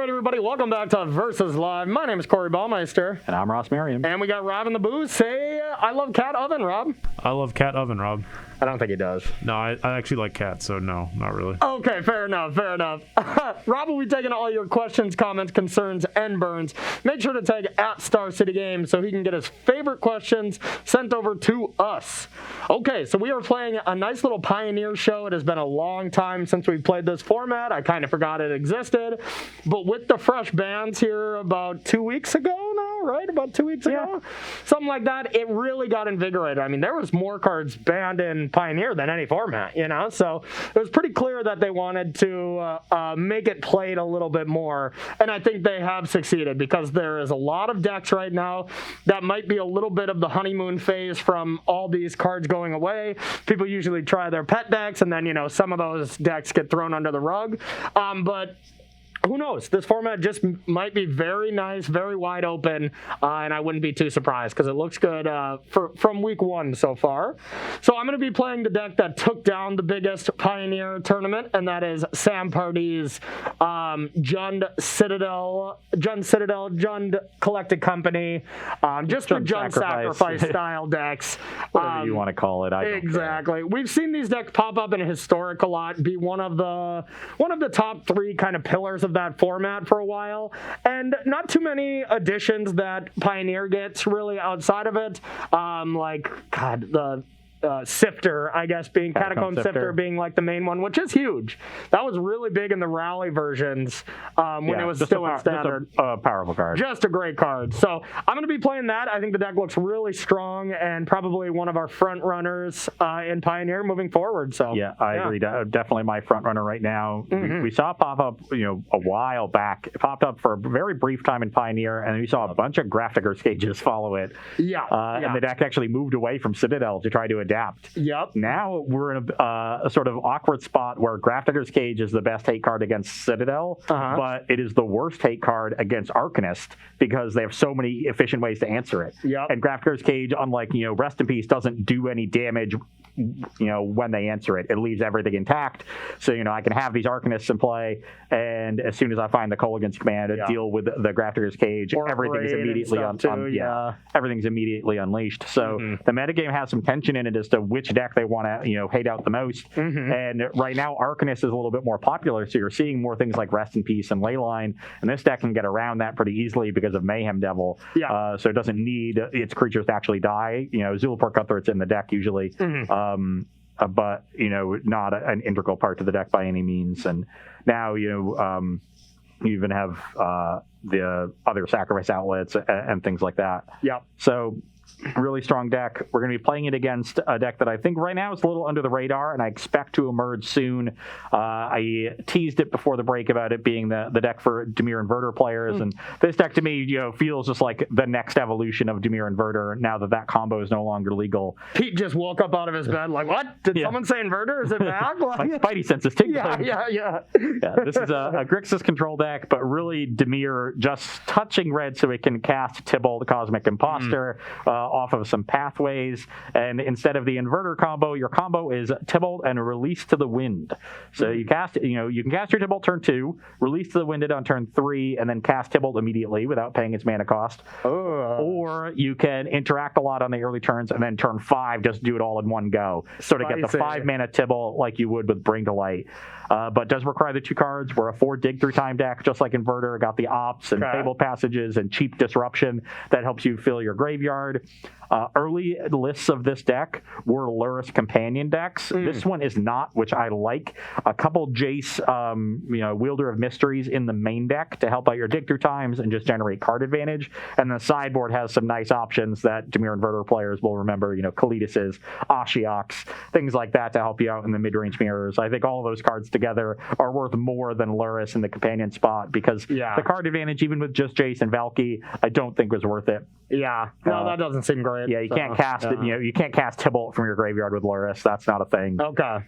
right, everybody, welcome back to Versus Live. My name is Corey Baumeister. And I'm Ross Merriam. And we got Rob in the booth. Say, I love cat oven, Rob. I love cat oven, Rob. I don't think he does. No, I actually like cats, so no, not really. Okay, fair enough. Rob will be taking all your questions, comments, concerns, and burns. Make sure to tag at Star City Games so he can get his favorite questions sent over to us. Okay, so we are playing a nice little Pioneer show. It has been a long time since we played this format. I kind of forgot it existed. But with the fresh bans here about 2 weeks ago now, right? About 2 weeks ago? Something like that. It really got invigorated. I mean, there was more cards banned in Pioneer than any format, you know? So it was pretty clear that they wanted to make it played a little bit more. And I think they have succeeded because there is a lot of decks right now that might be a little bit of the honeymoon phase from all these cards going away. People usually try their pet decks, and then, you know, some of those decks get thrown under the rug. But who knows? This format just might be very nice, very wide open, and I wouldn't be too surprised because it looks good from week one so far. So I'm going to be playing the deck that took down the biggest Pioneer tournament, and that is Sam Party's Jund Collected Company, just the Jund Sacrifice style decks. Whatever you want to call it. Exactly. We've seen these decks pop up in Historic a lot, be one of the top three kind of pillars of that format for a while, and not too many additions that Pioneer gets really outside of it. The Sifter, I guess, being Catacomb Sifter being like the main one, which is huge. That was really big in the Rally versions when it was still in Standard. Just a powerful card. Just a great card. So I'm going to be playing that. I think the deck looks really strong and probably one of our front runners in Pioneer moving forward. So yeah, I agree. Definitely my front runner right now. Mm-hmm. We saw it pop up, a while back. It popped up for a very brief time in Pioneer, and we saw a bunch of Grafdigger's Cages follow it. And the deck actually moved away from Citadel to try to adapt. Yep. Now we're in a sort of awkward spot where Grafdigger's Cage is the best hate card against Citadel, but it is the worst hate card against Arcanist because they have so many efficient ways to answer it. Yep. And Grafdigger's Cage, unlike Rest in Peace, doesn't do any damage when they answer it. It leaves everything intact. So I can have these Arcanists in play, and as soon as I find the Kolaghan's Command to deal with the Grafdigger's Cage, everything's immediately everything's immediately unleashed. So the metagame has some tension in it as to which deck they want to hate out the most. And right now Arcanist is a little bit more popular, so you're seeing more things like Rest in Peace and Leyline, and this deck can get around that pretty easily because of Mayhem Devil. So it doesn't need its creatures to actually die. Zulaport Cutthroat's in the deck usually, but not an integral part to the deck by any means. And now you even have the other sacrifice outlets and things like that. So really strong deck. We're going to be playing it against a deck that I think right now is a little under the radar, and I expect to emerge soon. I teased it before the break about it being the deck for Dimir Inverter players, and this deck to me, feels just like the next evolution of Dimir Inverter now that combo is no longer legal. Pete just woke up out of his bed like, what? Did someone say Inverter? Is it back? My spidey sense is tingling. Yeah. This is a Grixis control deck, but really Dimir just touching red so it can cast Tibble, the Cosmic Imposter, off of some pathways, and instead of the Inverter combo, your combo is Tibble and Release to the Wind. So you cast, you can cast your Tibble turn 2, Release to the Wind it on turn 3, and then cast Tibble immediately without paying its mana cost. Or you can interact a lot on the early turns, and then turn 5 just do it all in one go. So to get the 5 mana Tibble like you would with Bring to Light. But does require the 2 cards. We're a 4 dig through time deck, just like Inverter. Got the Ops and Fable Passages and cheap Disruption that helps you fill your graveyard. Early lists of this deck were Lurrus companion decks. This one is not, which I like. A couple Jace, Wielder of Mysteries in the main deck to help out your dig through times and just generate card advantage. And the sideboard has some nice options that Dimir Inverter players will remember, Kalidas', Ashiok's, things like that to help you out in the mid-range mirrors. I think all of those cards together are worth more than Lurrus in the companion spot because the card advantage, even with just Jace and Valky, I don't think was worth it. No, that doesn't seem great. Yeah, you can't cast it. You can't cast Tibalt from your graveyard with Lurrus. That's not a thing. Okay.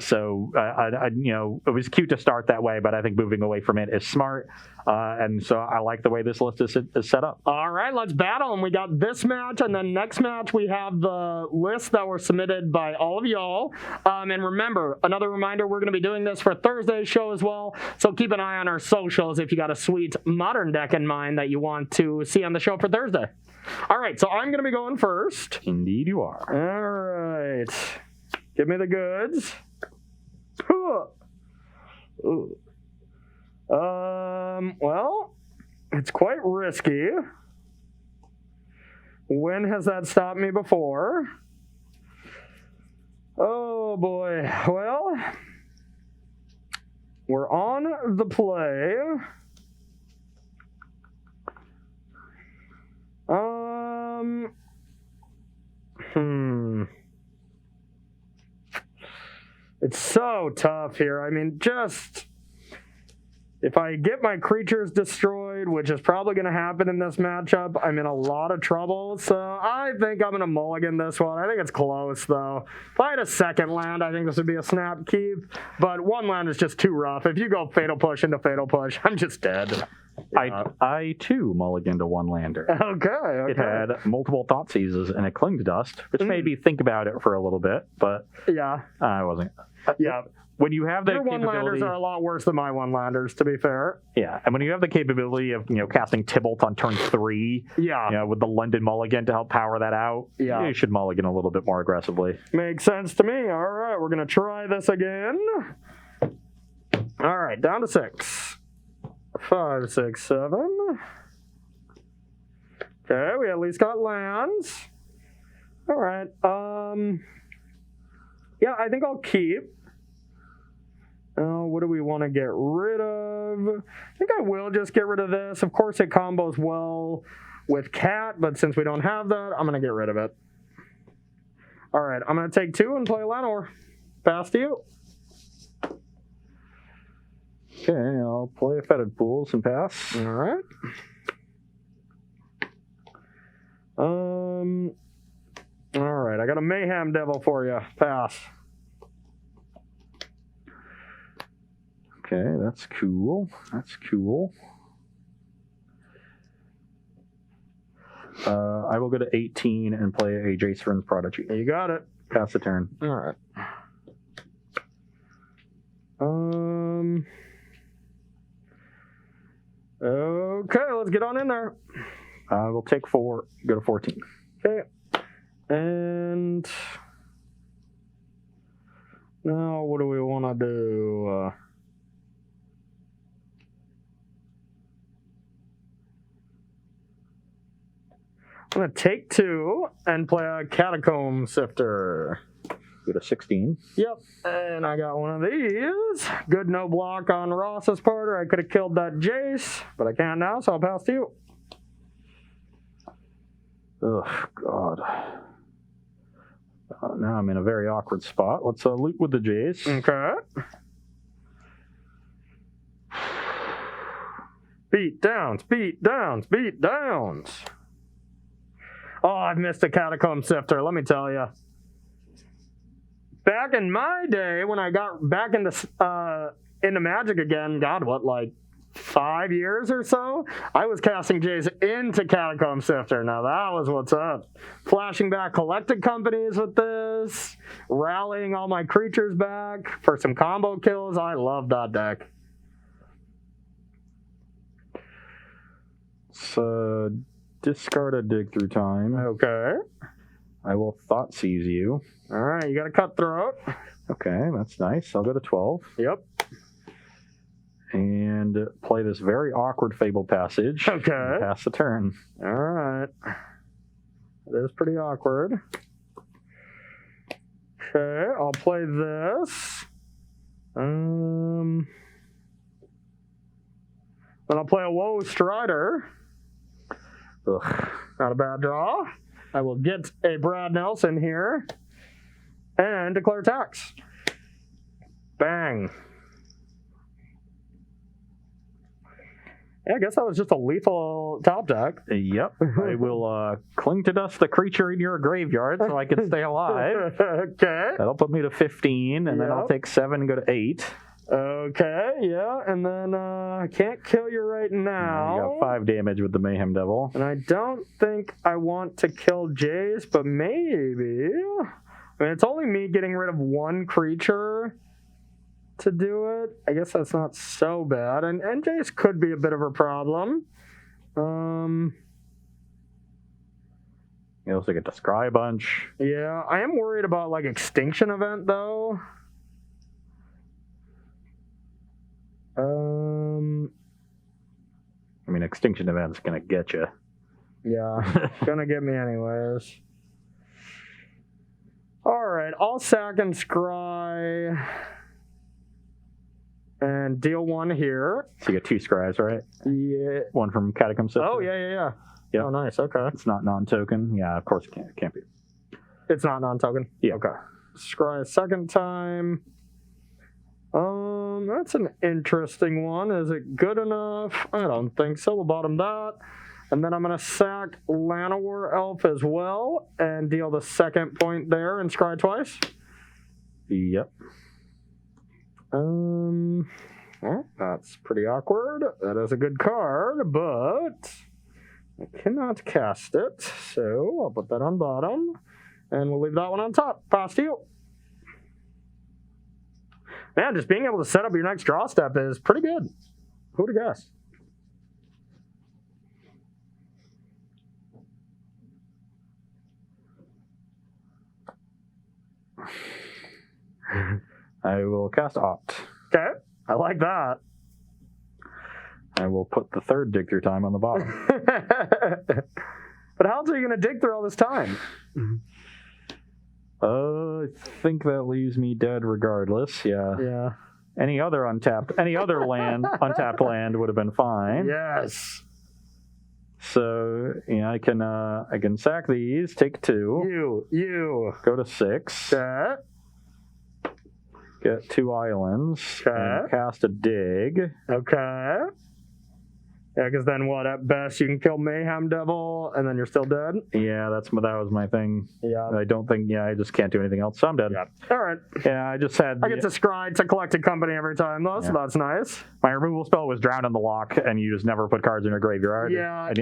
So it was cute to start that way, but I think moving away from it is smart. And so I like the way this list is set up. All right, let's battle. And we got this match, and then next match we have the list that were submitted by all of y'all. And remember, another reminder, we're going to be doing this for Thursday's show as well. So keep an eye on our socials if you got a sweet modern deck in mind that you want to see on the show for Thursday. All right, so I'm going to be going first. Indeed you are. All right. Give me the goods. Ooh. Well, it's quite risky. When has that stopped me before? Oh boy. Well, we're on the play. It's so tough here. I mean, just if I get my creatures destroyed, which is probably going to happen in this matchup, I'm in a lot of trouble. So I think I'm going to mulligan this one. I think it's close, though. If I had a second land, I think this would be a snap keep. But one land is just too rough. If you go Fatal Push into Fatal Push, I'm just dead. Yeah. I too mulliganed to one lander. Okay. It had multiple Thoughtseizes and a Cling to Dust, which made me think about it for a little bit, but yeah, I wasn't. Yeah. When you have the Your capability, one-landers are a lot worse than my one-landers, to be fair. Yeah, and when you have the capability of casting Tybalt on turn 3, with the London Mulligan to help power that out, you should mulligan a little bit more aggressively. Makes sense to me. All right, we're gonna try this again. All right, down to 6. 5, 6, 7. Okay, we at least got lands. All right. Yeah, I think I'll keep. What do we want to get rid of? I think I will just get rid of this. Of course, it combos well with Cat, but since we don't have that, I'm going to get rid of it. All right, I'm going to take 2 and play Lenore. Pass to you. Okay, I'll play a Fetid Pools and pass. All right. All right, I got a Mayhem Devil for you. Pass. Okay, that's cool. That's cool. I will go to 18 and play a Jace's Prodigy. You got it. Pass the turn. All right. Okay, let's get on in there. We'll take 4, go to 14. Okay. And now what do we want to do? I'm going to take 2 and play a Catacomb Sifter. Go to 16. Yep, and I got one of these. Good no block on Ross's part, or I could have killed that Jace, but I can't now, so I'll pass to you. Oh, God. Now I'm in a very awkward spot. Let's loot with the Jace. Okay. Beat downs, beat downs, beat downs. Oh, I've missed a Catacomb Sifter, let me tell you. Back in my day, when I got back into Magic again, God, what, like 5 years or so, I was casting Jays into Catacomb Sifter. Now that was what's up. Flashing back collected companies with this, rallying all my creatures back for some combo kills. I love that deck. So discard a Dig Through Time. Okay. I will Thoughtseize you. All right, you got a Cutthroat. Okay, that's nice. I'll go to 12. Yep. And play this very awkward Fable Passage. Okay. Pass the turn. All right. It is pretty awkward. Okay, I'll play this. Then I'll play a Woe Strider. Ugh. Not a bad draw. I will get a Brad Nelson here and declare tax. Bang. Yeah, I guess that was just a lethal top deck. Yep. I will Cling to Dust the creature in your graveyard so I can stay alive. Okay. That'll put me to 15, and then I'll take 7 and go to 8. Okay, yeah, and then I can't kill you right now. You got 5 damage with the Mayhem Devil. And I don't think I want to kill Jace, but maybe. I mean, it's only me getting rid of 1 creature to do it. I guess that's not so bad. And Jace could be a bit of a problem. You also get to scry a bunch. Yeah, I am worried about, like, Extinction Event, though. I mean, Extinction Event's gonna get you. Yeah, gonna get me anyways. Alright, I'll sack and scry. And deal 1 here. So you get 2 scries, right? Yeah. 1 from Catacomb Sister. Oh, yeah. Yep. Oh, nice, okay. It's not non-token. Yeah, of course it can't be. It's not non-token? Yeah. Okay. Scry a second time. That's an interesting one. Is it good enough? I don't think so. We'll bottom that. And then I'm going to sack Llanowar Elf as well and deal the 2nd point there and scry twice. Yep. Well, that's pretty awkward. That is a good card, but I cannot cast it. So I'll put that on bottom. And we'll leave that one on top. Pass to you. Man, just being able to set up your next draw step is pretty good. Who would have guessed? I will cast Opt. Okay, I like that. I will put the 3rd dig through time on the bottom. But how else are you going to dig through all this time? I think that leaves me dead regardless. Yeah. Any other untapped land would have been fine. Yes. So yeah, I can sack these, take 2. You. Go to 6. Okay. Get 2 islands. Okay. And cast a dig. Okay. Yeah, because then what? At best, you can kill Mayhem Devil, and then you're still dead. Yeah, that was my thing. Yeah. I don't think. Yeah, I just can't do anything else. So I'm dead. Yeah. All right. Yeah, I just had. I get to scry to Collected Company every time, though, so that's nice. My removal spell was Drown in the Lock, and you just never put cards in your graveyard. Yeah, I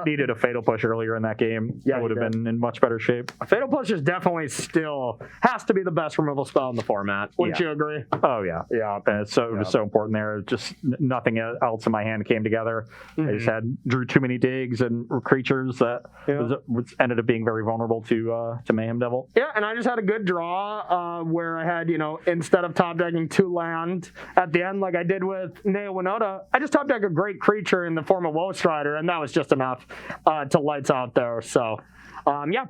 needed a Fatal Push earlier in that game. Yeah, I would have been in much better shape. Fatal Push is definitely still has to be the best removal spell in the format. Wouldn't you agree? Oh yeah. Yeah. And it was so important there. Just nothing else in my hand came together. I just drew too many digs and creatures that ended up being very vulnerable to Mayhem Devil. Yeah, and I just had a good draw where I had, instead of top decking 2 land at the end like I did with Neo Winota, I just top decked a great creature in the form of Woe Strider, and that was just enough to lights out there. So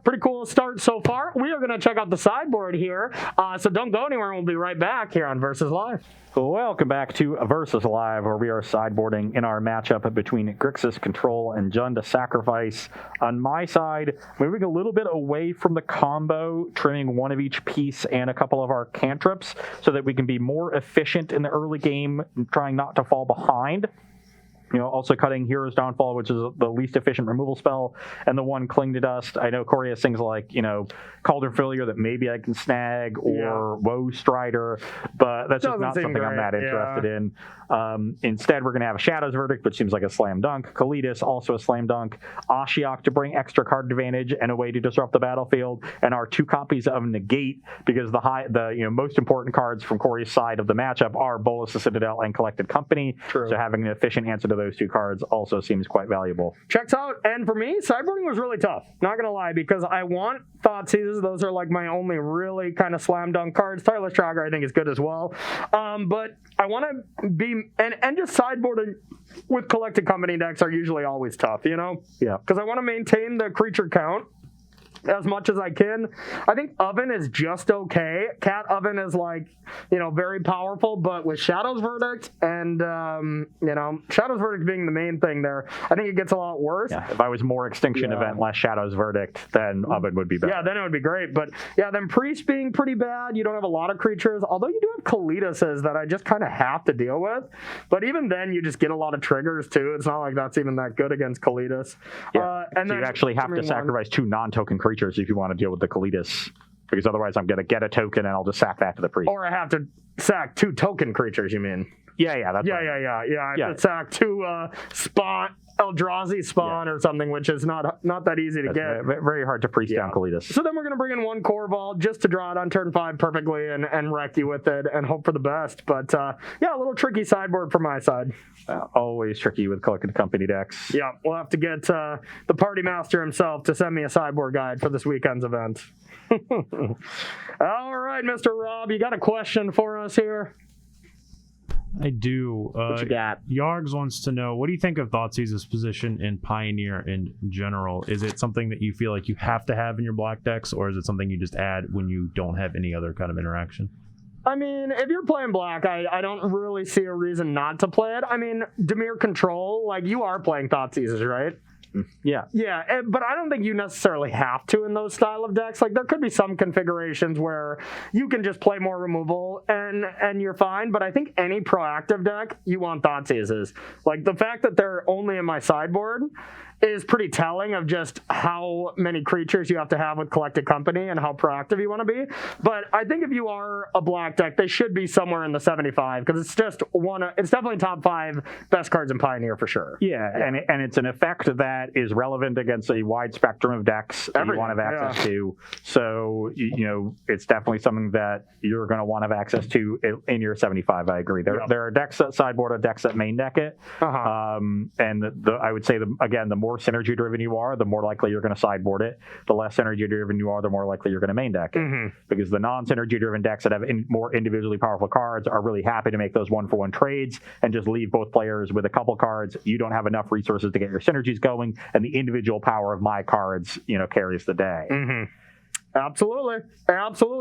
pretty cool start so far. We are going to check out the sideboard here, so don't go anywhere, and we'll be right back here on Versus Live. Welcome back to Versus Live, where we are sideboarding in our matchup between Grixis Control and Jund to Sacrifice. On my side, moving a little bit away from the combo, trimming 1 of each piece and a couple of our cantrips so that we can be more efficient in the early game, trying not to fall behind. Also cutting Hero's Downfall, which is the least efficient removal spell, and the 1 Cling to Dust. I know Corey has things like, Cauldron Failure that maybe I can snag, or Woe Strider, but that's just not something I'm that interested in. Instead, we're going to have a Shadow's Verdict, which seems like a slam dunk. Kalidas, also a slam dunk. Ashiok to bring extra card advantage and a way to disrupt the battlefield, and our 2 copies of Negate, because the most important cards from Corey's side of the matchup are Bolas the Citadel and Collected Company. True. So having an efficient answer to those 2 cards also seems quite valuable. Checks out. And for me, sideboarding was really tough. Not going to lie, because I want Thoughtseize. Those are like my only really kind of slam dunk cards. Tireless Tracker, I think, is good as well. But I want to be, and just sideboarding with Collected Company decks are usually always tough, Yeah. Because I want to maintain the creature count as much as I can. I think Oven is just okay. Cat Oven is very powerful, but with Shadow's Verdict and, Shadow's Verdict being the main thing there, I think it gets a lot worse. Yeah, if I was more Extinction Event, less Shadow's Verdict, then Oven would be better. Yeah, then it would be great. But then Priest being pretty bad, you don't have a lot of creatures, although you do have Kalidas that I just kind of have to deal with. But even then, you just get a lot of triggers too. It's not like that's even that good against Kalidas. Yeah. And so you actually have to sacrifice 2 non-token creatures if you want to deal with the Kalidas because otherwise I'm going to get a token and I'll just sack that to the priest. Or I have to sack 2 token creatures, you mean? Yeah, that's Yeah, right. I have to sack 2 spawn, Eldrazi spawn or something, which is not that easy to get. Very hard to priest down Kalidas. So then we're going to bring in 1 core vault just to draw it on turn 5 perfectly and wreck you with it and hope for the best. But a little tricky sideboard from my side. Always tricky with collected company decks. Yeah, we'll have to get the party master himself to send me a sideboard guide for this weekend's event. All right, Mr. Rob, you got a question for us here? I do. What you got? Yargs wants to know, what do you think of Thoughtseize's position in Pioneer in general? Is it something that you feel like you have to have in your black decks, or is it something you just add when you don't have any other kind of interaction? I mean, if you're playing black, I don't really see a reason not to play it. I mean, Dimir Control, like, you are playing Thoughtseizes, right? Yeah. Yeah, but I don't think you necessarily have to in those style of decks. Like, there could be some configurations where you can just play more removal and you're fine, but I think any proactive deck, you want Thoughtseizes. Like, the fact that they're only in my sideboard is pretty telling of just how many creatures you have to have with collected company and how proactive you want to be. But I think if you are a black deck, they should be somewhere in the 75 because it's just it's definitely top 5 best cards in Pioneer for sure. Yeah. And it's an effect that is relevant against a wide spectrum of decks that you want to have access to. So, it's definitely something that you're going to want to have access to in your 75. I agree. There are decks that sideboard, or decks that main deck it. And I would say, the more synergy driven you are, the more likely you're going to sideboard it. The less synergy driven you are, the more likely you're going to main deck it. Because the non-synergy driven decks that have more individually powerful cards are really happy to make those 1-for-1 trades and just leave both players with a couple cards. You don't have enough resources to get your synergies going, and the individual power of my cards, carries the day. Absolutely.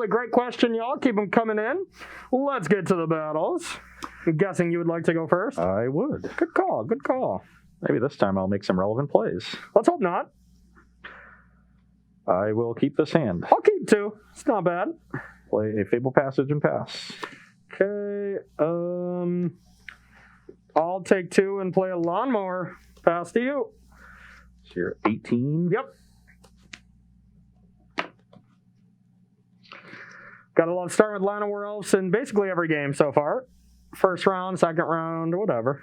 Great question, y'all. Keep them coming in. Let's get to the battles. I'm guessing you would like to go first? I would. Good call. Maybe this time I'll make some relevant plays. Let's hope not. I will keep this hand. I'll keep 2. It's not bad. Play a Fable Passage and pass. Okay. I'll take 2 and play a Lawnmower. Pass to you. So you're 18. Yep. Gotta love starting with Llanowar Elves in basically every game so far. First round, second round, whatever.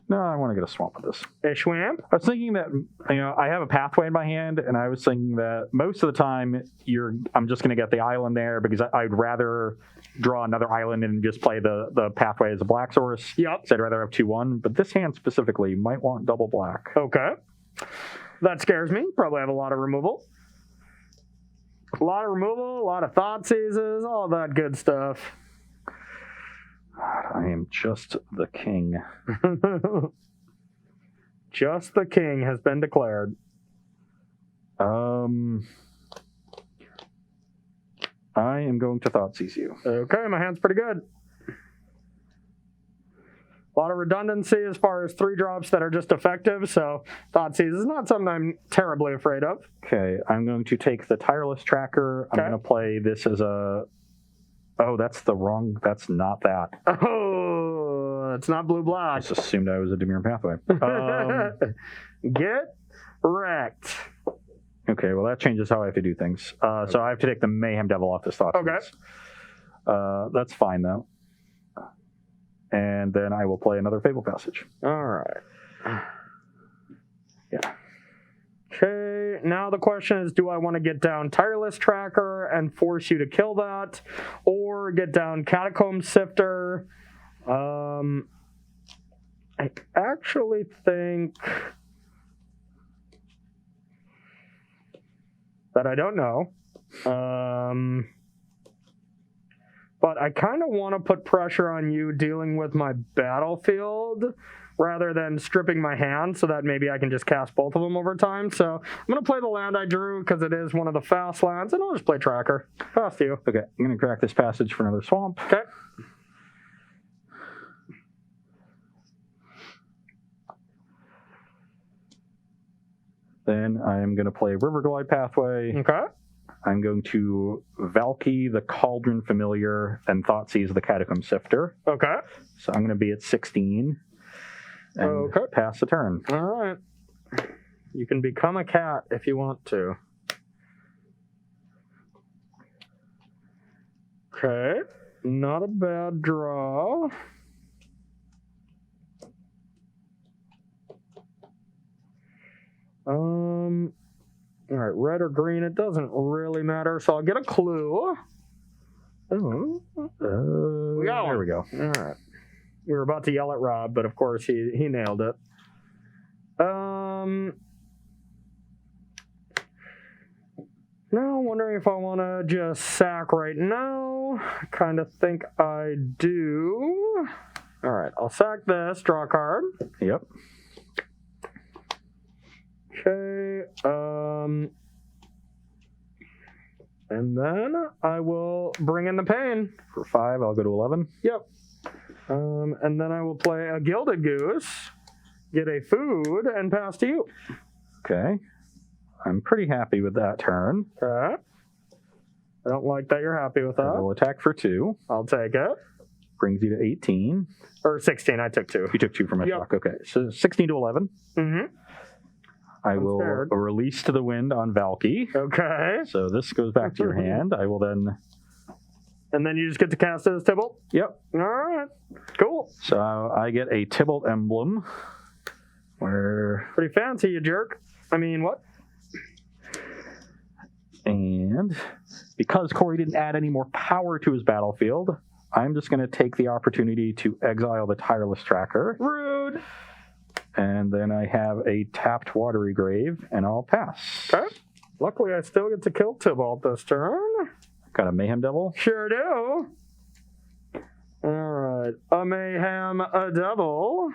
No, I want to get a swamp with this. A Schwamp? I was thinking that, I have a pathway in my hand, and I was thinking that most of the time I'm just going to get the island there because I'd rather draw another island and just play the pathway as a black source. Yep. So I'd rather have 2-1, but this hand specifically might want double black. Okay. That scares me. Probably have a lot of removal. A lot of Thoughtseizes, all that good stuff. I am just the king. Just the king has been declared. I am going to Thoughtseize you. Okay, my hand's pretty good. A lot of redundancy as far as 3 drops that are just effective, so Thoughtseize is not something I'm terribly afraid of. Okay, I'm going to take the Tireless Tracker. I'm going to play this as a... Oh, that's not that. Oh, that's not blue-black. I just assumed I was a Dimir Pathway. Get wrecked. Okay, well, that changes how I have to do things. So I have to take the Mayhem Devil off this Thoughtseize. Okay. That's fine, though. And then I will play another Fable Passage. All right. Yeah. Okay, now the question is, do I want to get down Tireless Tracker and force you to kill that, or get down Catacomb Sifter? I actually think that I don't know. But I kind of want to put pressure on you dealing with my battlefield rather than stripping my hand so that maybe I can just cast both of them over time. So I'm going to play the land I drew because it is one of the fast lands, and I'll just play Tracker. Pass to you. Okay, I'm going to crack this passage for another swamp. Okay. Then I'm going to play Riverglide Pathway. Okay. I'm going to Valky the Cauldron Familiar and Thoughtseize the Catacomb Sifter. Okay. So I'm going to be at 16 and pass the turn. All right. You can become a cat if you want to. Okay. Not a bad draw. All right, red or green, it doesn't really matter, so I'll get a clue. We got one. There we go. All right. We were about to yell at Rob, but of course he nailed it. Now I'm wondering if I want to just sack right now. I kind of think I do. All right, I'll sack this, draw a card. Yep. Okay, and then I will bring in the pain. For 5, I'll go to 11. Yep. And then I will play a Gilded Goose, get a food, and pass to you. Okay. I'm pretty happy with that turn. Okay. I don't like that you're happy with I that. will attack for 2. I'll take it. Brings you to 18. Or 16, I took 2. You took 2 from my shock. Okay. So 16 to 11. Mm-hmm. I will scared. release to the wind on Valky. Okay. So this goes back to your hand. I will then... And then you just get to cast it as Tybalt? Yep. All right. Cool. So I get a Tybalt emblem. Where... Pretty fancy, you jerk. I mean, what? And because Corey didn't add any more power to his battlefield, I'm just going to take the opportunity to exile the Tireless Tracker. Rude. And then I have a tapped Watery Grave, and I'll pass. Okay. Luckily, I still get to kill Tybalt this turn. Got a Mayhem Devil. Sure do. All right. A Mayhem, a Devil.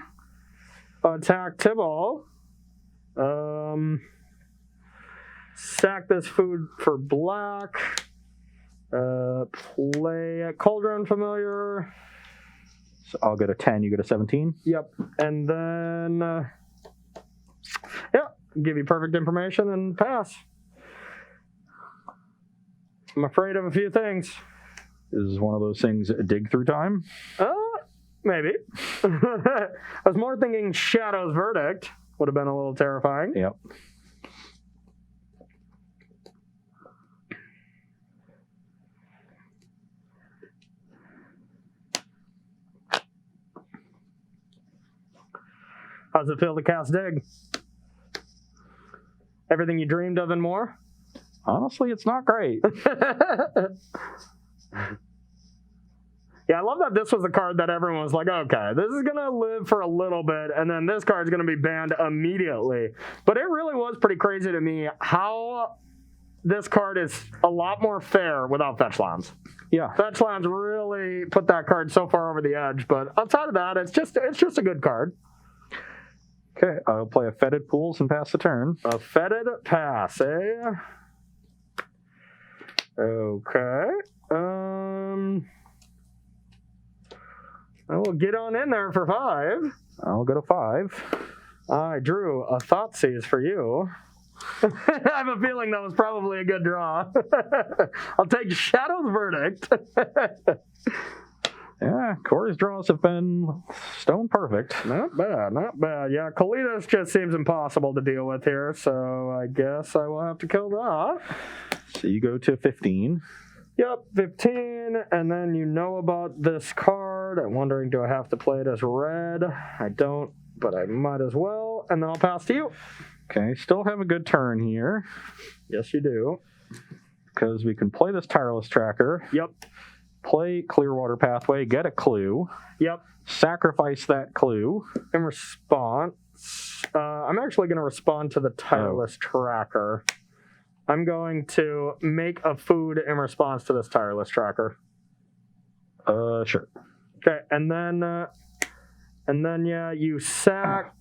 Attack Tybalt. Sack this food for black. Play a Cauldron Familiar. So I'll get a 10, you get a 17. Yep. And then, give you perfect information and pass. I'm afraid of a few things. This is one of those things, dig through time. Maybe. I was more thinking Shadow's Verdict would have been a little terrifying. Yep. How's it feel to cast Dig? Everything you dreamed of and more? Honestly, it's not great. Yeah, I love that this was the card that everyone was like, okay, this is going to live for a little bit, and then this card's going to be banned immediately. But it really was pretty crazy to me how this card is a lot more fair without Fetch Lands. Yeah. Fetch Lands really put that card so far over the edge, but outside of that, it's just a good card. Okay, I'll play a Fetid Pools and pass the turn. A Fetid pass, eh? Okay. I will get on in there for 5. I'll go to 5. I drew a Thoughtseize for you. I have a feeling that was probably a good draw. I'll take Shadow's Verdict. Yeah, Corey's draws have been stone perfect. Not bad, not bad. Yeah, Kalidas just seems impossible to deal with here, so I guess I will have to kill that. So you go to 15. Yep, 15, and then you know about this card. I'm wondering, do I have to play it as red? I don't, but I might as well, and then I'll pass to you. Okay, still have a good turn here. Yes, you do. Because we can play this Tireless Tracker. Yep. Play Clearwater Pathway, get a clue. Yep. Sacrifice that clue. In response, I'm actually going to respond to the Tireless Tracker. I'm going to make a food in response to this Tireless Tracker. Sure. Okay, and then yeah, you sack,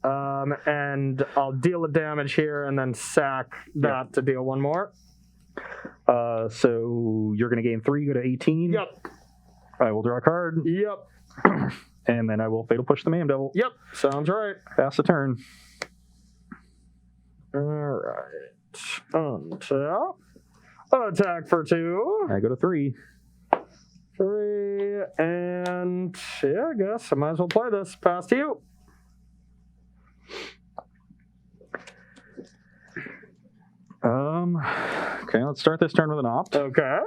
and I'll deal the damage here, and then sack that to deal 1 more. So you're going to gain 3, go to 18. Yep. I will draw a card. Yep. And then I will Fatal Push the Mayhem Devil. Yep. Sounds right. Pass the turn. All right. Untap. Attack for 2. I go to 3. 3. And yeah, I guess I might as well play this. Pass to you. Okay, let's start this turn with an opt. Okay.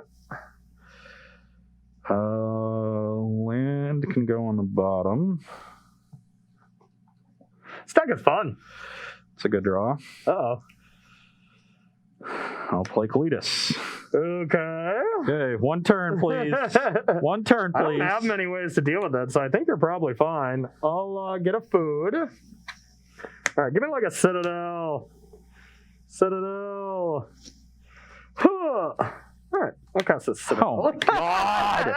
can go on the bottom. This deck is fun. It's a good draw. Uh-oh. I'll play Kalitas. Okay. Okay, one turn, please. One turn, please. I don't have many ways to deal with it, so I think you're probably fine. I'll get a food. All right, give me like a Citadel. Citadel. Huh. All right, I'll cast this Citadel. Oh, God.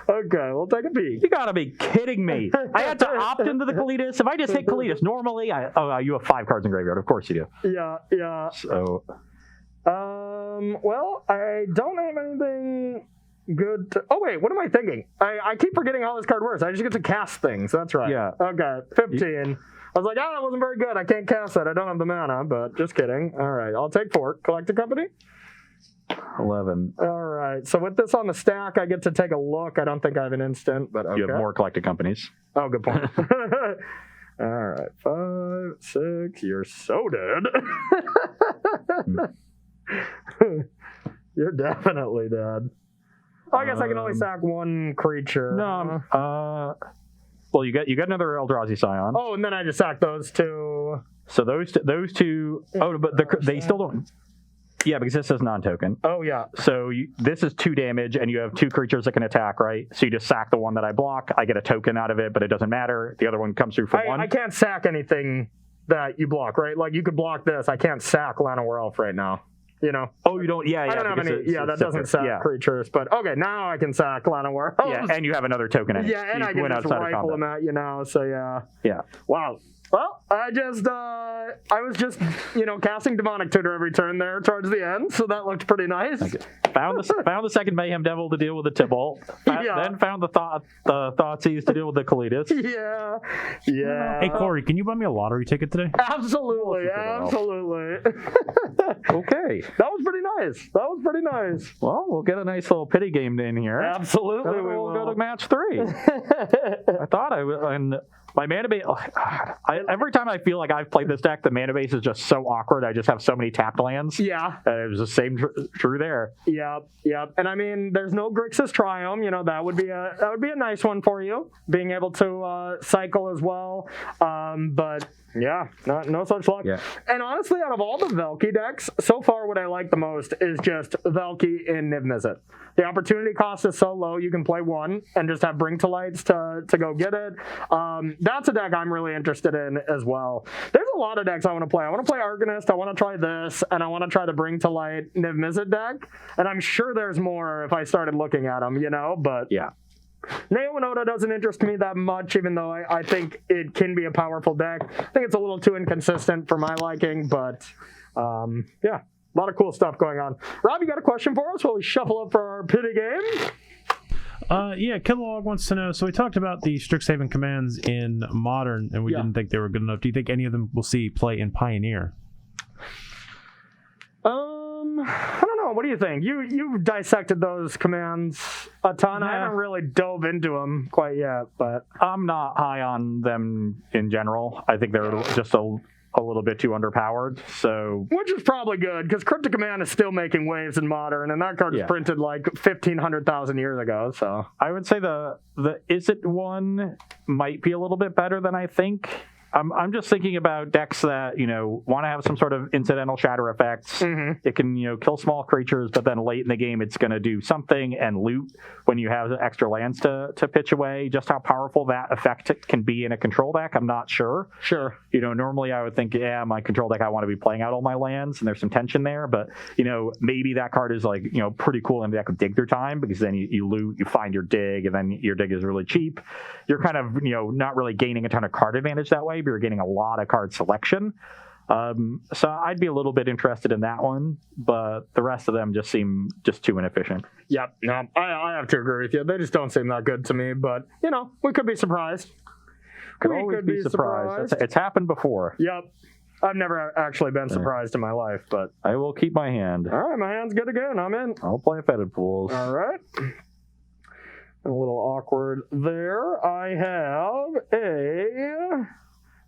Okay, we'll take a peek. You gotta be kidding me. I had to opt into the Kalitas. If I just hit Kalitas, normally, you have 5 cards in graveyard. Of course you do. Yeah. So, well, I don't have anything good to... Oh, wait, what am I thinking? I keep forgetting how this card works. I just get to cast things. That's right. Yeah. Okay, 15. I was like, that wasn't very good. I can't cast that. I don't have the mana, but just kidding. All right, I'll take 4. Collected Company? 11. All right, so with this on the stack, I get to take a look. I don't think I have an instant, but okay. You have more collected companies. Oh, good point. All right, 5, 6. You're so dead. You're definitely dead. Oh, I guess I can only sack 1 creature. No, well, you got another Eldrazi Scion. Oh, and then I just sack those 2. So those two. Oh, but they still don't. Yeah, because this is non-token. Oh, yeah. So this is 2 damage, and you have 2 creatures that can attack, right? So you just sack the one that I block. I get a token out of it, but it doesn't matter. The other one comes through for 1. I can't sack anything that you block, right? Like, you could block this. I can't sack Llanowar Elf right now. You know? Oh, you don't? Yeah. I don't have any. That doesn't sack creatures. But okay, now I can sack Llanowar. Yeah, and you have another token. Yeah, and I can just rifle them at you now. So yeah. Yeah. Wow. Well, I was just, casting Demonic Tutor every turn there towards the end, so that looked pretty nice. Okay. Found the second Mayhem Devil to deal with the Tibble. Then found the Thoughtseize to deal with the Kalitas. Yeah. Hey, Corey, can you buy me a lottery ticket today? Absolutely. Okay. That was pretty nice. Well, we'll get a nice little pity game in here. Absolutely. We'll go to match 3. I thought I would. And my mana base, every time I feel like I've played this deck, the mana base is just so awkward. I just have so many tapped lands. Yeah. And it was the same true there. Yep. And I mean, there's no Grixis Triome. That would be a nice one for you, being able to cycle as well. But yeah, no such luck. Yeah. And honestly, out of all the Velki decks, so far what I like the most is just Velki in Niv Mizzet. The opportunity cost is so low, you can play 1 and just have Bring to Lights to go get it. That's a deck I'm really interested in as well. There's a lot of decks I want to play. I want to play Arcanist, I want to try this, and I want to try the Bring to Light Niv Mizzet deck. And I'm sure there's more if I started looking at them, but... Yeah. Neo Winota doesn't interest me that much, even though I think it can be a powerful deck. I think it's a little too inconsistent for my liking, but yeah, a lot of cool stuff going on. Rob, you got a question for us while we shuffle up for our pity game? Yeah, Kilowog wants to know, so we talked about the Strixhaven commands in Modern, and we didn't think they were good enough. Do you think any of them will see play in Pioneer? I don't know. What do you think? You've dissected those commands a ton. I haven't really dove into them quite yet, but I'm not high on them in general. I think they're just a little bit too underpowered. So, which is probably good because Cryptic Command is still making waves in Modern, and that card was printed like 1,500,000 years ago. So I would say the Is It one might be a little bit better than I think. I'm just thinking about decks that, want to have some sort of incidental shatter effects. Mm-hmm. It can, kill small creatures, but then late in the game, it's going to do something and loot when you have extra lands to pitch away. Just how powerful that effect can be in a control deck, I'm not sure. Sure. Normally I would think, my control deck, I want to be playing out all my lands, and there's some tension there. But, maybe that card is like, pretty cool in the deck with Dig Through Time, because then you loot, you find your dig, and then your dig is really cheap. You're kind of, not really gaining a ton of card advantage that way. You're getting a lot of card selection. So I'd be a little bit interested in that one, but the rest of them just seem just too inefficient. Yep. No, I have to agree with you. They just don't seem that good to me, but, we could be surprised. Could always be surprised. It's happened before. Yep. I've never actually been surprised in my life, but... I will keep my hand. All right, my hand's good again. I'm in. I'll play Fetid Pools. All right. A little awkward there. I have a...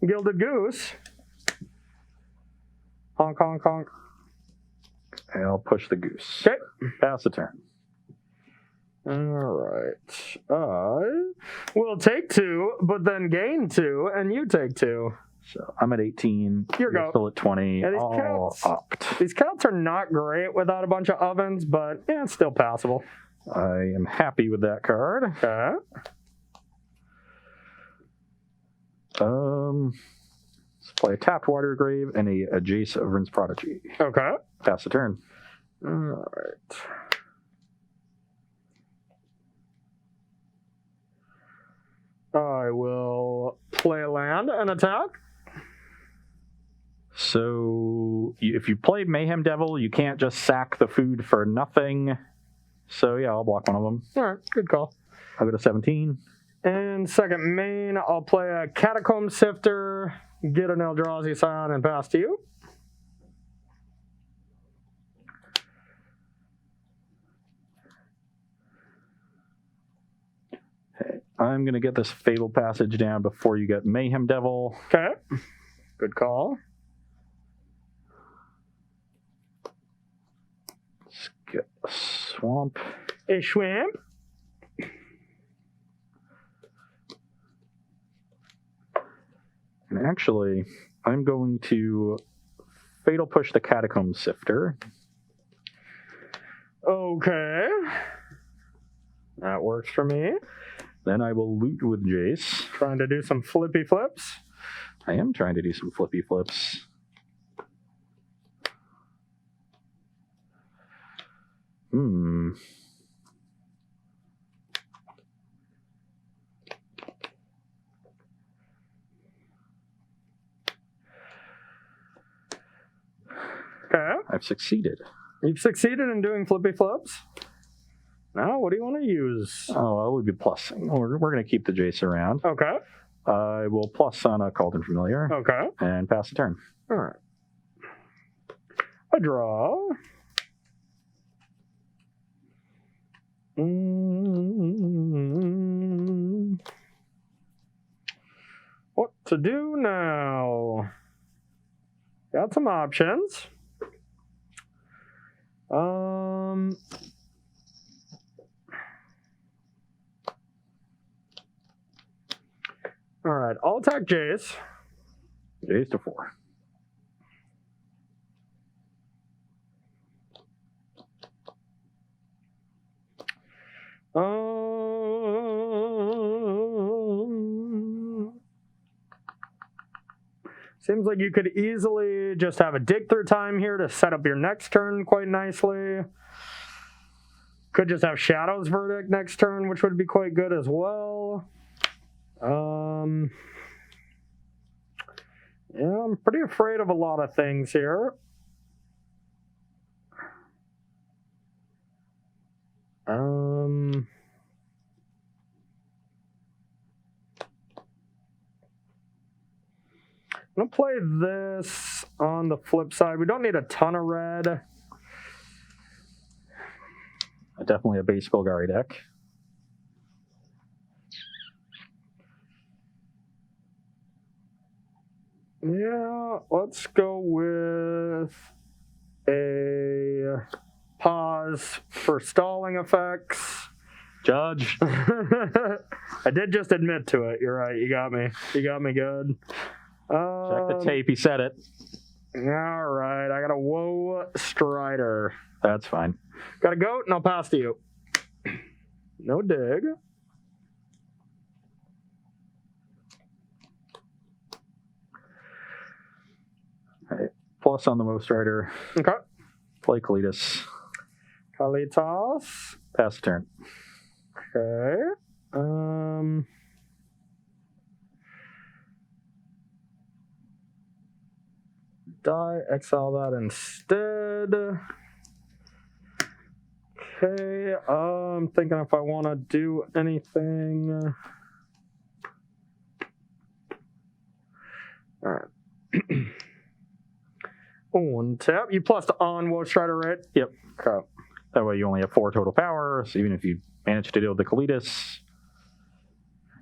Gilded Goose. Honk, honk, honk. I'll push the goose. Okay. Pass the turn. All right. I will take 2, but then gain 2, and you take 2. So I'm at 18. You're still at 20. Yeah, all upped. These counts are not great without a bunch of ovens, but yeah, it's still passable. I am happy with that card. Okay. Let's play a tapped Water Grave and a Jace of Rinse Prodigy. Okay. Pass the turn. All right. I will play a land and attack. So if you play Mayhem Devil, you can't just sack the food for nothing. So yeah, I'll block one of them. All right, good call. I'll go to 17. And second main, I'll play a Catacomb Sifter, get an Eldrazi Scion, and pass to you. I'm going to get this Fatal Passage down before you get Mayhem Devil. Okay. Good call. Let's get a Swamp. A Swamp. And actually, I'm going to Fatal Push the Catacomb Sifter. Okay. That works for me. Then I will loot with Jace. Trying to do some flippy flips. I am trying to do some flippy flips. Okay. I've succeeded. You've succeeded in doing flippy flips. Now, what do you want to use? Oh, I will be plussing. We're going to keep the Jace around. Okay. I will plus on a Cauldron Familiar. Okay. And pass the turn. All right. I draw. What to do now? Got some options. All right, I'll attack Jace. Jace to 4. Seems like you could easily just have a dig through time here to set up your next turn quite nicely. Could just have Shadow's Verdict next turn, which would be quite good as well. Yeah, I'm pretty afraid of a lot of things here. I'm going to play this on the flip side. We don't need a ton of red. Definitely a base Golgari deck. Yeah, let's go with a pause for stalling effects. Judge. I did just admit to it. You're right. You got me. You got me good. Check the tape. He said it. All right. I got a Woe Strider. That's fine. Got a goat, and I'll pass to you. No dig. Right. Plus on the Woe Strider. Okay. Play Kalitas. Kalitas. Pass the turn. Okay. Exile that instead. Okay, I'm thinking if I want to do anything. All right. On tap. You plus on Woe Strider, right? Yep. Okay. That way you only have 4 total power, so even if you manage to deal with the Kalitas,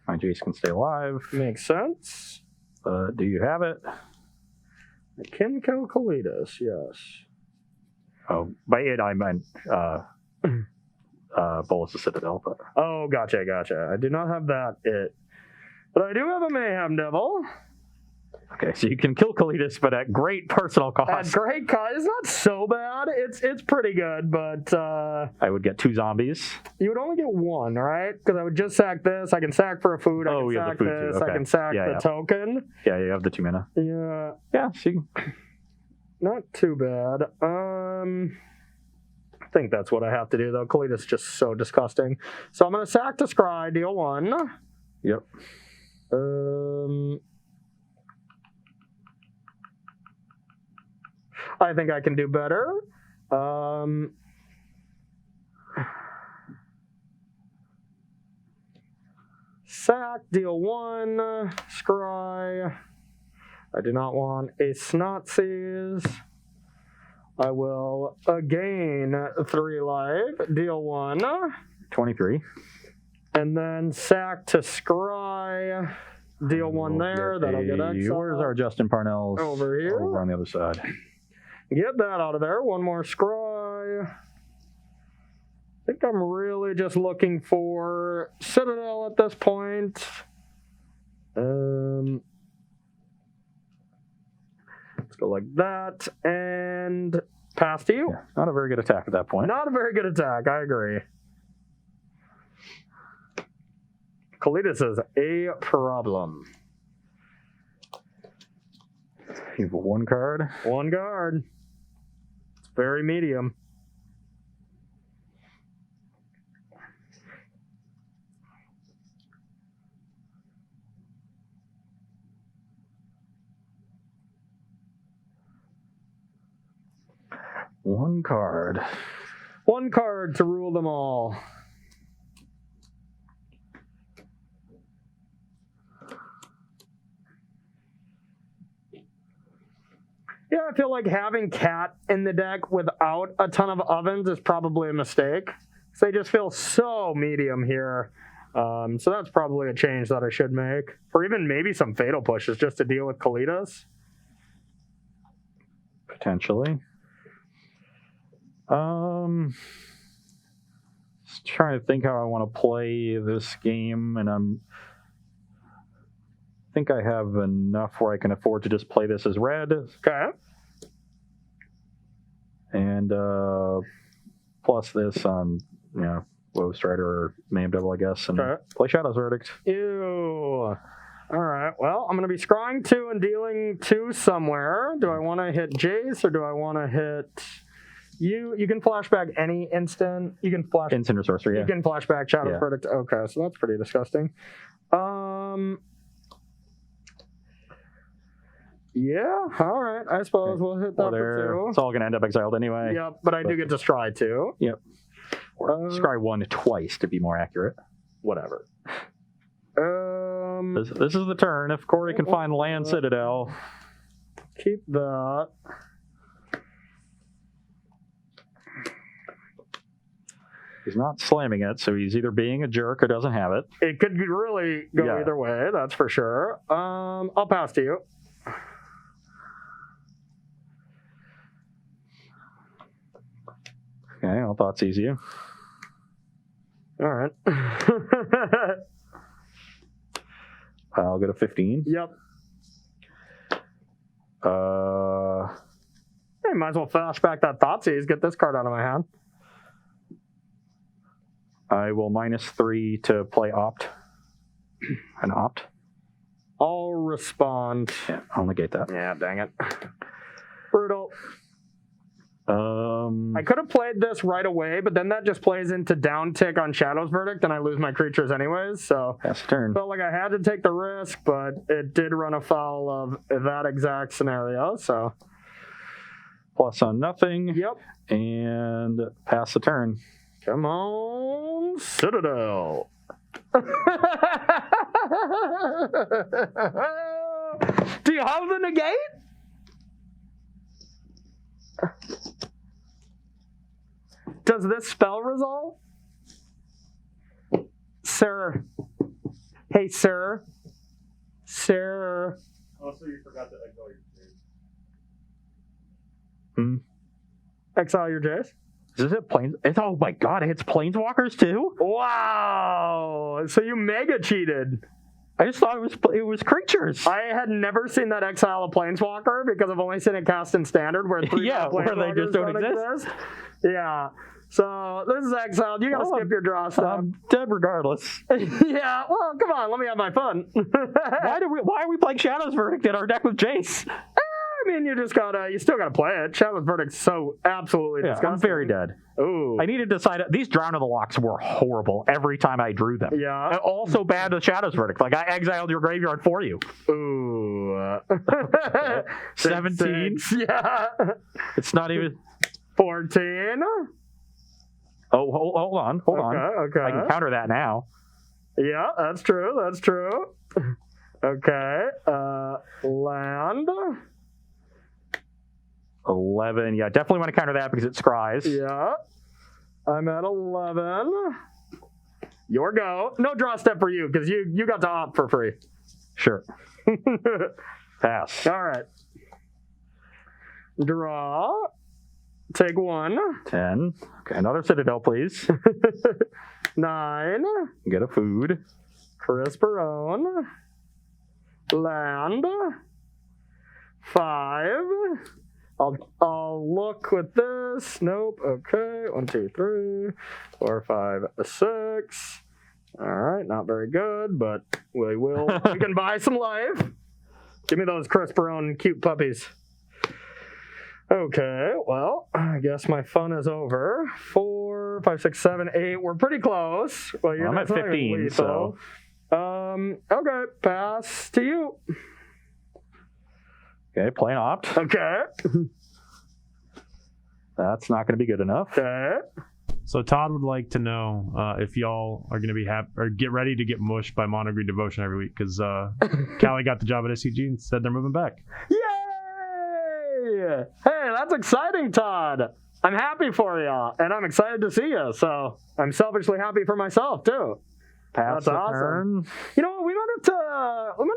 my Jace can stay alive. Makes sense. Do you have it? I can kill Kalitas, yes. Oh, by it I meant Bolus of Citadel. But Oh, gotcha. I do not have that but I do have a Mayhem Devil. okay, so you can kill Kalitas, but at great personal At cost. great cost. It's not so bad. It's pretty good, but I would get 2 zombies. you would only get 1, right? Because I would just sack this. I can sack for a food. I Oh, can yeah, the sack food too. this. I Okay. can sack Yeah, the yeah. token. Yeah, you have the 2 mana. Yeah, Yeah, so you, not too bad. I think that's what I have to do, though. Kalitas is just so disgusting. So I'm going to sack to Scry, deal 1. yep. I think I can do better. Sack, deal 1, Scry. I do not want a Thoughtseize. I will gain 3 life, deal 1, 23. and then sack to Scry. Deal 1 there. That'll get exiled. Where's our Justin Parnell's? Over here. Over on the other side. Get that out of there. 1 more Scry. I think I'm really just looking for Citadel at this point. Let's go like that and pass to you. Yeah, not a very good attack at that point. Not a very good attack. I agree. Kalitas is a problem. You have 1 card. 1 guard. It's very medium. One card. 1 card to rule them all. Yeah, I feel like having Cat in the deck without a ton of ovens is probably a mistake. So they just feel so medium here. So that's probably a change that I should make. Or even maybe some Fatal Pushes just to deal with Kalitas. Potentially. Just trying to think how I want to play this game, and I think I have enough where I can afford to just play this as red. Okay. And plus this on, Woe Strider or Mayhem Devil, I guess, and Okay. play Shadow's Verdict. Ew. All right. Well, I'm going to be scrying 2 and dealing 2 somewhere. Do I want to hit Jace or do I want to hit you? You can flashback any instant. You can flash. Instant or sorcery, yeah. You can flashback Shadow's Yeah. Verdict. Okay, so that's pretty disgusting. Yeah. All right. I suppose we'll hit that for 2. It's all going to end up exiled anyway. Yep. But I do get to scry 2. Yep. Or scry 1 twice to be more accurate. Whatever. This is the turn. If Corey can find Land Citadel. Keep that. He's not slamming it, so he's either being a jerk or doesn't have it. It could really go Yeah. either way, that's for sure. I'll pass to you. Okay, I'll Thoughtseize you. All right. I'll get a 15. Yep. Hey, might as well flashback that Thoughtseize, get this card out of my hand. I will -3 to play Opt. An Opt. I'll respond. Yeah, I'll negate that. Yeah, dang it. Brutal. Um, I could have played this right away, but then that just plays into down tick on Shadow's Verdict, and I lose my creatures anyways, so pass the turn. felt like I had to take the risk, but it did run afoul of that exact scenario, so. Plus on nothing. Yep. And pass the turn. Come on, Citadel. Do you have the negate? Does this spell resolve? Sir. Hey, sir. Sir. Also, you forgot to exile your Hmm. Exile your Jace? Is it planes? Oh my god, it hits planeswalkers too? Wow. So you mega cheated. I just thought it was creatures. I had never seen that exile a planeswalker because I've only seen it cast in standard where 3 where they just don't exist. Yeah. So this is exiled. You gotta skip your draw stuff. I'm dead regardless. Yeah. Well, come on. Let me have my fun. Why are we playing Shadow's Verdict in our deck with Jace? I mean, you still gotta play it. Shadow's Verdict's so absolutely disgusting. I'm very dead. Ooh. I need to decide. These Drown of the Locks were horrible every time I drew them. Yeah. And also bad with Shadow's Verdict. Like, I exiled your graveyard for you. Ooh. 17? Yeah. It's not even... 14. Oh, hold on. Okay. I can counter that now. Yeah, that's true. Okay. Land. 11. Yeah, definitely want to counter that because it scries. Yeah. I'm at 11. Your go. No draw step for you because you got to opt for free. Sure. Pass. All right. Draw. Take 1. 10. Okay, another Citadel, please. 9. Get a food. Crisper-own. Land. 5. I'll look with this. Nope. Okay. 1, 2, 3, 4, 5, 6. All right. Not very good, but we can buy some life. Give me those Crisper-own cute puppies. Okay. Well, I guess my fun is over. 4, 5, 6, 7, 8. We're pretty close. Well, I'm at 15. So. Okay. Pass to you. Okay, plain opt. Okay. That's not going to be good enough. Okay. So Todd would like to know if y'all are going to be happy or get ready to get mushed by Monogreen Devotion every week because Callie got the job at SCG and said they're moving back. Yay! Hey, that's exciting, Todd. I'm happy for you, and I'm excited to see you. So I'm selfishly happy for myself too. Pass the turn. You know what? We might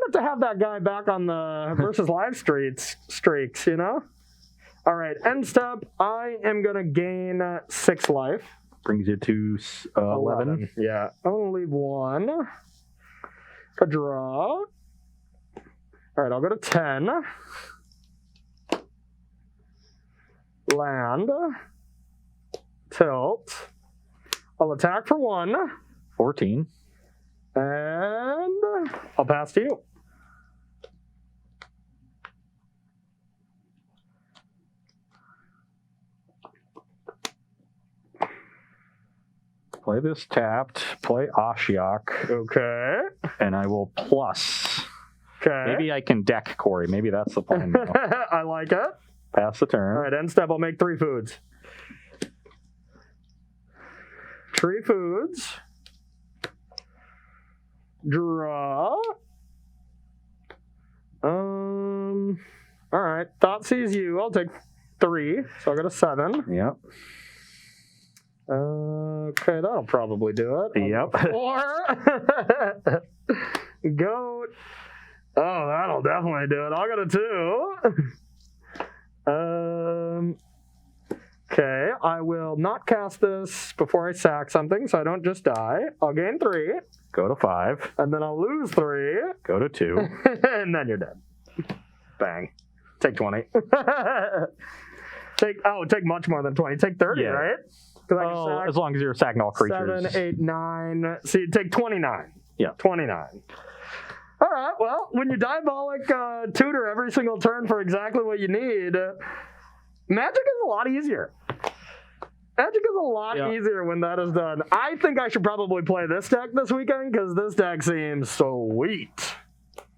have to have that guy back on the versus live streaks. You know. All right. End step. I am gonna gain 6 life. Brings you to 11. Yeah. I'm gonna leave 1. A draw. All right. I'll go to 10. Land. Tilt. I'll attack for 1. 14. And I'll pass to you. Play this tapped. Play Ashiok. Okay. And I will plus. Okay. Maybe I can deck Corey. Maybe that's the plan now. I like it. Pass the turn. All right, end step. I'll make 3 foods. 3 foods. Draw. All right. Thoughtseize you. I'll take 3. So I'll go to 7. Yep. Okay, that'll probably do it. Yep. 4. Goat. Oh, that'll definitely do it. I'll go to 2. Okay, I will not cast this before I sack something, so I don't just die. I'll gain 3. Go to 5. And then I'll lose 3. Go to 2. And then you're dead. Bang. Take 20. Take much more than 20. Take 30, right? Oh, as long as you're sacking all creatures. 7, 8, 9. So you take 29. Yeah. 29. All right, well, when you diabolic tutor every single turn for exactly what you need, Magic is a lot easier. Magic is a lot easier when that is done. I think I should probably play this deck this weekend because this deck seems sweet.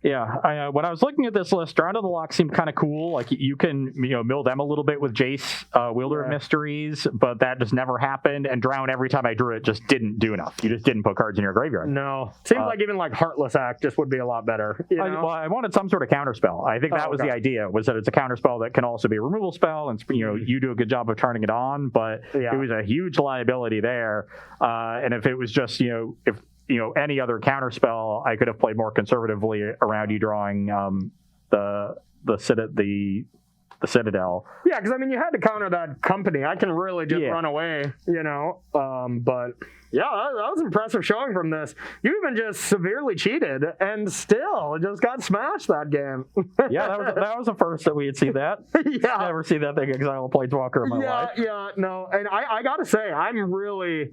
Yeah, when I was looking at this list, Drown of the Lock seemed kind of cool. Like, you can, mill them a little bit with Jace, Wielder of Mysteries, but that just never happened. And Drown, every time I drew it, just didn't do enough. You just didn't put cards in your graveyard. No. Seems like even like Heartless Act just would be a lot better. You know? I wanted some sort of counterspell. I think that was the idea, was that it's a counterspell that can also be a removal spell, and you do a good job of turning it on, but it was a huge liability there. And if it was just, if any other counterspell, I could have played more conservatively around you drawing the the Citadel. Yeah, because I mean, you had to counter that company. I can really just run away, you know. But yeah, that was impressive showing from this. You even just severely cheated and still just got smashed that game. Yeah, that was the first that we had seen that. Yeah, Never seen that thing Exile a Planeswalker in my life. Yeah, no, and I gotta say, I'm really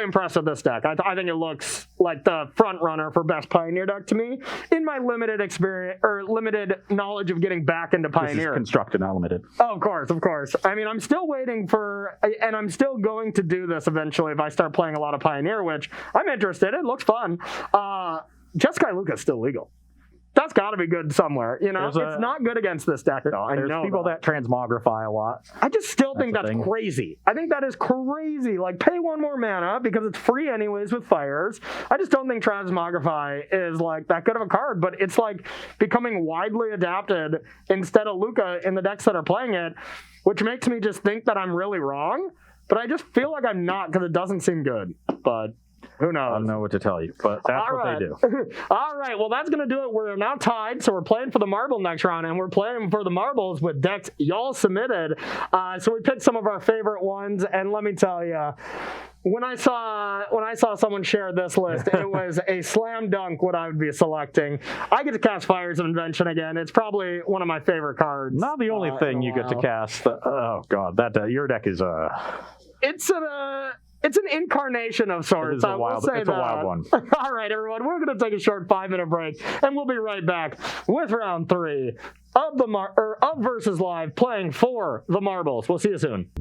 impressed with this deck. I think it looks like the front runner for best Pioneer deck to me in my limited experience or limited knowledge of getting back into Pioneer. This is constructed, not limited. Oh, of course. I mean, I'm still waiting for, and I'm still going to do this eventually if I start playing a lot of Pioneer, which I'm interested. It looks fun. Jeskai Luca's still legal. That's got to be good somewhere. You know, it's not good against this deck though. There's people that transmogrify a lot. I just still think that's crazy. I think that is crazy. Like, pay one more mana because it's free anyways with fires. I just don't think transmogrify is like that good of a card, but it's like becoming widely adapted instead of Luca in the decks that are playing it, which makes me just think that I'm really wrong. But I just feel like I'm not because it doesn't seem good. But who knows? I don't know what to tell you, but that's what they do. All right, well, that's going to do it. We're now tied, so we're playing for the marble next round, and we're playing for the marbles with decks y'all submitted. So we picked some of our favorite ones, and let me tell you, when I saw someone share this list, it was a slam dunk what I would be selecting. I get to cast Fires of Invention again. It's probably one of my favorite cards. Not the only thing you get to cast. Oh God, your deck is It's an incarnation of sorts. It's a wild one. All right, everyone, we're going to take a short 5-minute break, and we'll be right back with round 3 of Versus Live, playing for the marbles. We'll see you soon.